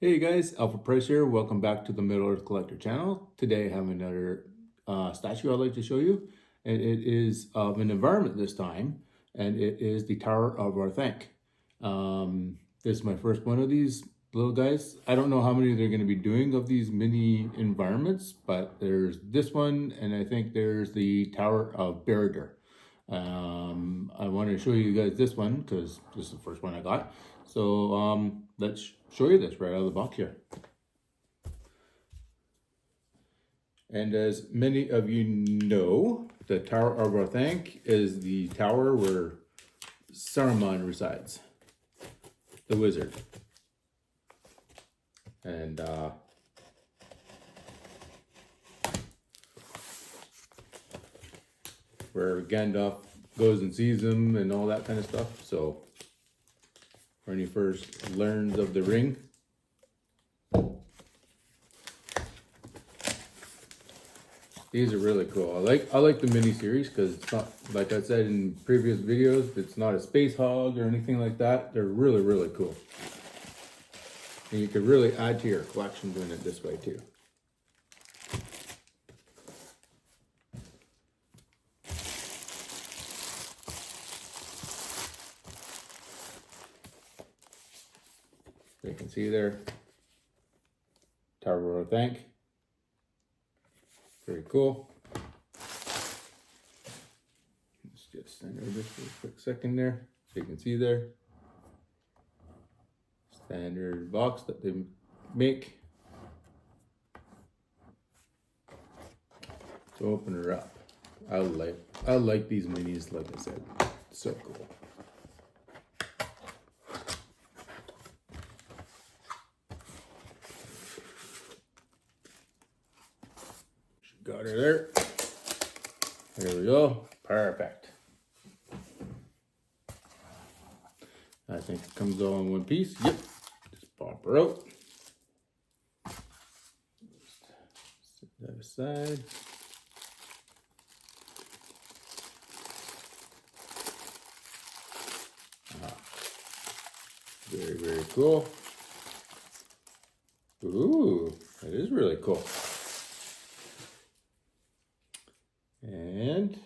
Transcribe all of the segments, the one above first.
Hey guys, Alpha Price here. Welcome back to the Middle Earth Collector channel. Today I have another statue I'd like to show you, and it is of an environment this time, and it is the Tower of Orthanc. This is my first one of these little guys. I don't know how many they're going to be doing of these mini environments, but there's this one, and I think there's the Tower of Barriger. I want to show you guys this one because this is the first one I got. So let's show you this right out of the box here. And as many of you know, the Tower of Orthanc is the tower where Saruman resides, the wizard. And where Gandalf goes and sees him and all that kind of stuff. So when he first learns of the ring. These are really cool. I like the mini series because it's not, like I said in previous videos, it's not a space hog or anything like that. They're really cool. And you could really add to your collection doing it this way too. You can see there, Tower of Orthanc. Very cool. Let's just center this for a quick second there. So you can see there, standard box that they make. So open her up. I like these minis, like I said. So cool. Got her there. There we go. Perfect. I think it comes all in one piece. Yep. Just pop her out. Set that aside. Very cool. Ooh, that is really cool. And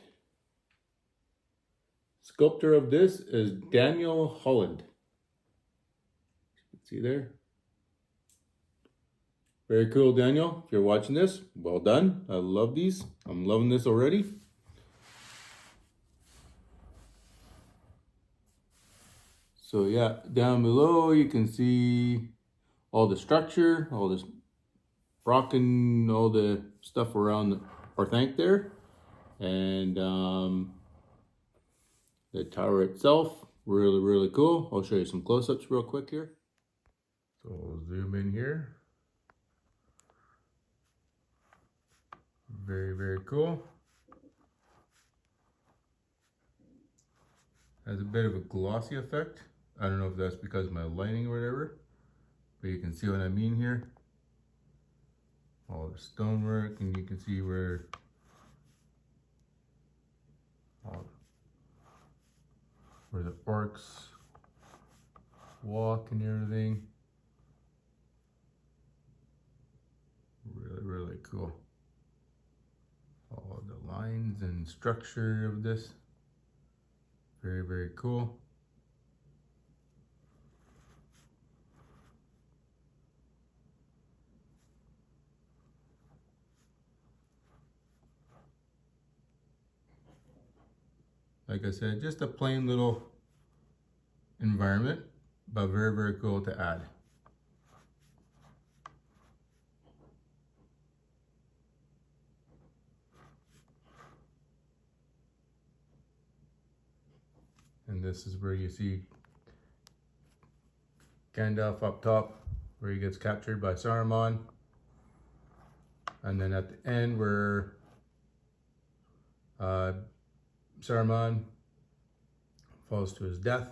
sculptor of this is Daniel Holland. You can see there. Very cool, Daniel. If you're watching this, well done. I love these. I'm loving this already. So yeah, down below you can see all the structure, all this rocking, all the stuff around the Orthanc there. And the tower itself, really cool. I'll show you some close-ups real quick here. So we'll zoom in here. Very cool. Has a bit of a glossy effect. I don't know if that's because of my lighting or whatever, but you can see what I mean here. All the stonework, and you can see where the orcs walk and everything. Really cool. All the lines and structure of this. Very cool. Like I said, just a plain little environment, but very cool to add. And this is where you see Gandalf up top, where he gets captured by Saruman. And then at the end where Saruman falls to his death.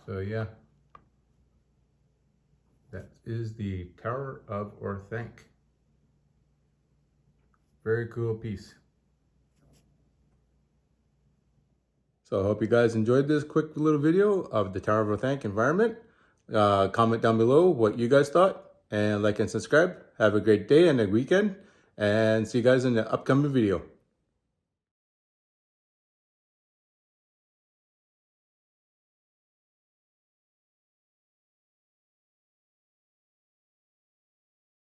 So yeah, that is the Tower of Orthanc. Very cool piece. So I hope you guys enjoyed this quick little video of the Tower of Orthanc environment. Comment down below what you guys thought, and like and subscribe. Have a great day and a weekend, and see you guys in the upcoming video.